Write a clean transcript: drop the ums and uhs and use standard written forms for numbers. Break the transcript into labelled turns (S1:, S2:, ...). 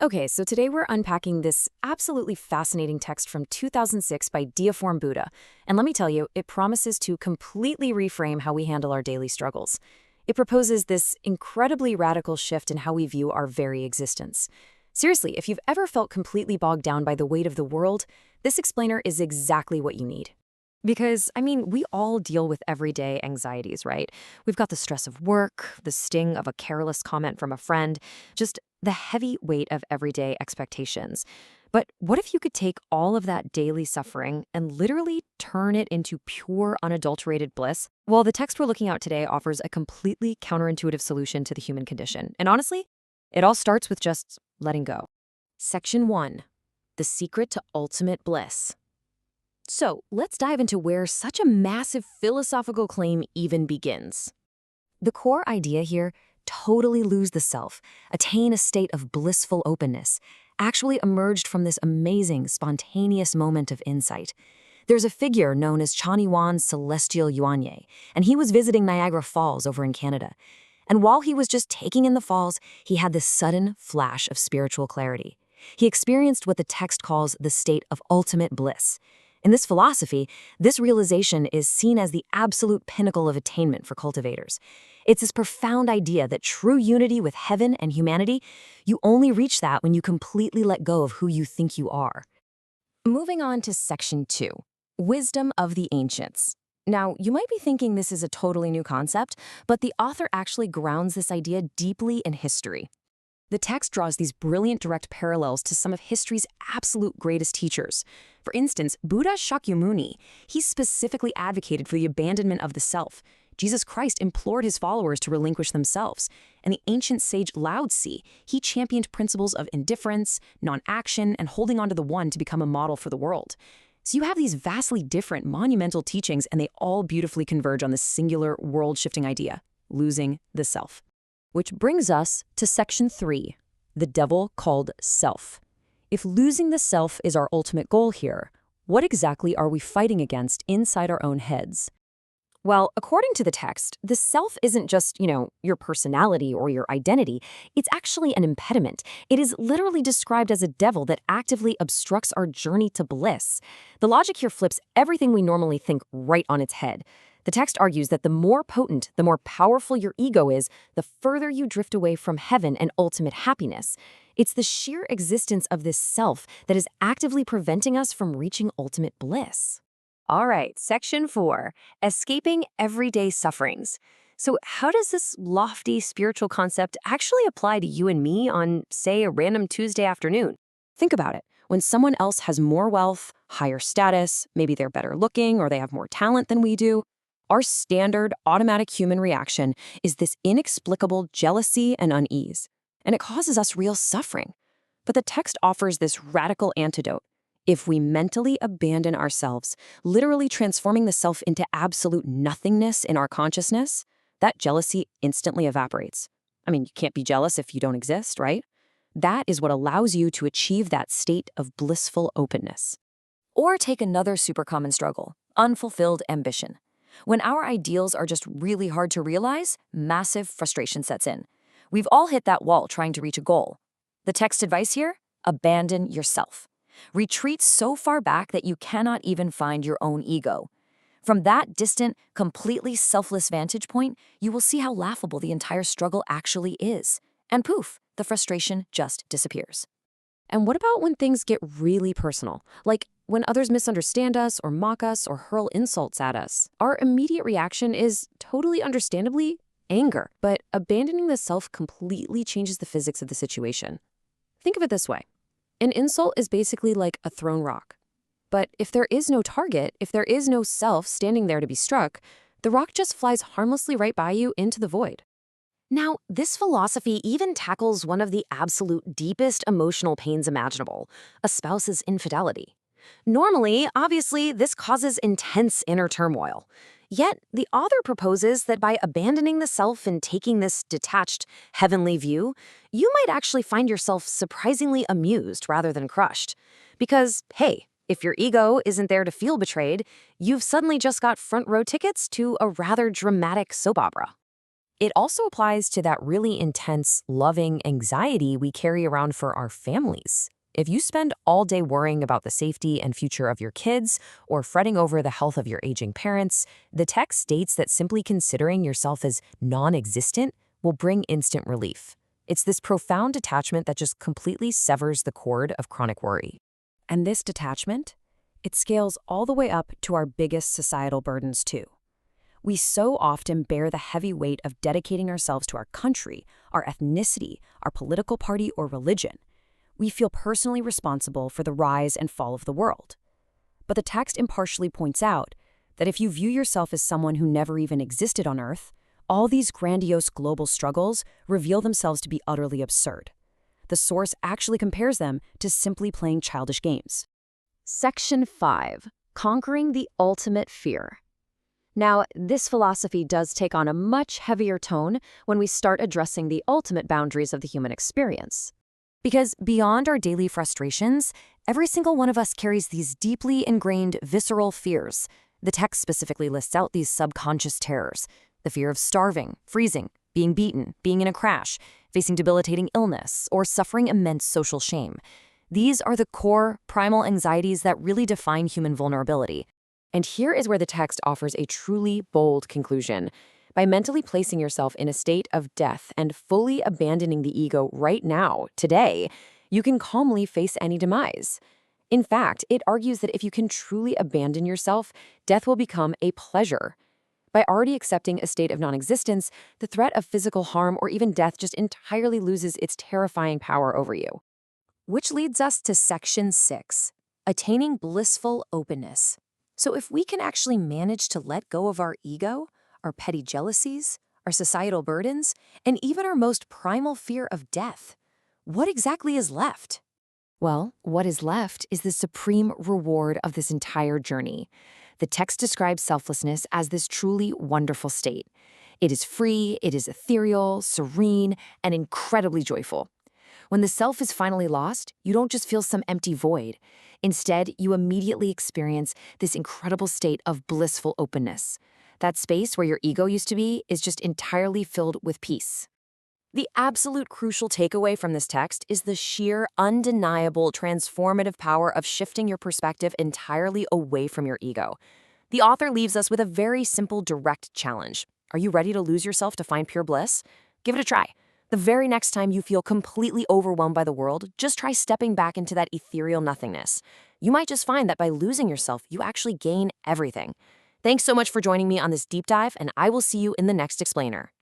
S1: Okay, so today we're unpacking this absolutely fascinating text from 2006 by Deiform Buddha. And let me tell you, it promises to completely reframe how we handle our daily struggles. It proposes this incredibly radical shift in how we view our very existence. Seriously, if you've ever felt completely bogged down by the weight of the world, this explainer is exactly what you need. Because, we all deal with everyday anxieties, right? We've got the stress of work, the sting of a careless comment from a friend, just the heavy weight of everyday expectations. But what if you could take all of that daily suffering and literally turn it into pure, unadulterated bliss? Well, the text we're looking at today offers a completely counterintuitive solution to the human condition. And honestly, it all starts with just letting go. Section 1. The secret to ultimate bliss. So let's dive into where such a massive philosophical claim even begins. The core idea here, totally lose the self, attain a state of blissful openness, actually emerged from this amazing, spontaneous moment of insight. There's a figure known as Lifechanyuan's celestial Yuanye, and he was visiting Niagara Falls over in Canada. And while he was just taking in the falls, he had this sudden flash of spiritual clarity. He experienced what the text calls the state of ultimate bliss. In this philosophy, this realization is seen as the absolute pinnacle of attainment for cultivators. It's this profound idea that true unity with heaven and humanity, you only reach that when you completely let go of who you think you are. Moving on to Section 2, Wisdom of the Ancients. Now, you might be thinking this is a totally new concept, but the author actually grounds this idea deeply in history. The text draws these brilliant direct parallels to some of history's absolute greatest teachers. For instance, Buddha Shakyamuni, he specifically advocated for the abandonment of the self. Jesus Christ implored his followers to relinquish themselves. And the ancient sage Lao Tzu, he championed principles of indifference, non-action, and holding on to the one to become a model for the world. So you have these vastly different, monumental teachings, and they all beautifully converge on this singular, world-shifting idea, losing the self. Which brings us to Section 3, the devil called self. If losing the self is our ultimate goal here, what exactly are we fighting against inside our own heads? Well, according to the text, the self isn't just, your personality or your identity. It's actually an impediment. It is literally described as a devil that actively obstructs our journey to bliss. The logic here flips everything we normally think right on its head. The text argues that the more potent, the more powerful your ego is, the further you drift away from heaven and ultimate happiness. It's the sheer existence of this self that is actively preventing us from reaching ultimate bliss. All right, Section 4, Escaping Everyday Sufferings. So how does this lofty spiritual concept actually apply to you and me on, say, a random Tuesday afternoon? Think about it. When someone else has more wealth, higher status, maybe they're better looking or they have more talent than we do, our standard automatic human reaction is this inexplicable jealousy and unease, and it causes us real suffering. But the text offers this radical antidote. If we mentally abandon ourselves, literally transforming the self into absolute nothingness in our consciousness, that jealousy instantly evaporates. You can't be jealous if you don't exist, right? That is what allows you to achieve that state of blissful openness. Or take another super common struggle, unfulfilled ambition. When our ideals are just really hard to realize, massive frustration sets in. We've all hit that wall trying to reach a goal. The text advice here? Abandon yourself. Retreat so far back that you cannot even find your own ego. From that distant, completely selfless vantage point, you will see how laughable the entire struggle actually is. And poof, the frustration just disappears. And what about when things get really personal? Like when others misunderstand us or mock us or hurl insults at us? Our immediate reaction is, totally understandably, anger. But abandoning the self completely changes the physics of the situation. Think of it this way. An insult is basically like a thrown rock. But if there is no target, if there is no self standing there to be struck, the rock just flies harmlessly right by you into the void. Now, this philosophy even tackles one of the absolute deepest emotional pains imaginable, a spouse's infidelity. Normally, obviously, this causes intense inner turmoil. Yet, the author proposes that by abandoning the self and taking this detached, heavenly view, you might actually find yourself surprisingly amused rather than crushed. Because, hey, if your ego isn't there to feel betrayed, you've suddenly just got front row tickets to a rather dramatic soap opera. It also applies to that really intense, loving anxiety we carry around for our families. If you spend all day worrying about the safety and future of your kids or fretting over the health of your aging parents, the text states that simply considering yourself as non-existent will bring instant relief. It's this profound detachment that just completely severs the cord of chronic worry. And this detachment, it scales all the way up to our biggest societal burdens too. We so often bear the heavy weight of dedicating ourselves to our country, our ethnicity, our political party, or religion. We feel personally responsible for the rise and fall of the world. But the text impartially points out that if you view yourself as someone who never even existed on Earth, all these grandiose global struggles reveal themselves to be utterly absurd. The source actually compares them to simply playing childish games. Section 5. Conquering the Ultimate Fear. Now, this philosophy does take on a much heavier tone when we start addressing the ultimate boundaries of the human experience. Because beyond our daily frustrations, every single one of us carries these deeply ingrained visceral fears. The text specifically lists out these subconscious terrors: the fear of starving, freezing, being beaten, being in a crash, facing debilitating illness, or suffering immense social shame. These are the core, primal anxieties that really define human vulnerability. And here is where the text offers a truly bold conclusion. By mentally placing yourself in a state of death and fully abandoning the ego right now, today, you can calmly face any demise. In fact, it argues that if you can truly abandon yourself, death will become a pleasure. By already accepting a state of non-existence, the threat of physical harm or even death just entirely loses its terrifying power over you. Which leads us to Section 6, Attaining Blissful Openness. So if we can actually manage to let go of our ego, our petty jealousies, our societal burdens, and even our most primal fear of death, what exactly is left? Well, what is left is the supreme reward of this entire journey. The text describes selflessness as this truly wonderful state. It is free, it is ethereal, serene, and incredibly joyful. When the self is finally lost, you don't just feel some empty void. Instead, you immediately experience this incredible state of blissful openness. That space where your ego used to be is just entirely filled with peace. The absolute crucial takeaway from this text is the sheer, undeniable, transformative power of shifting your perspective entirely away from your ego. The author leaves us with a very simple, direct challenge. Are you ready to lose yourself to find pure bliss? Give it a try. The very next time you feel completely overwhelmed by the world, just try stepping back into that ethereal nothingness. You might just find that by losing yourself, you actually gain everything. Thanks so much for joining me on this deep dive, and I will see you in the next explainer.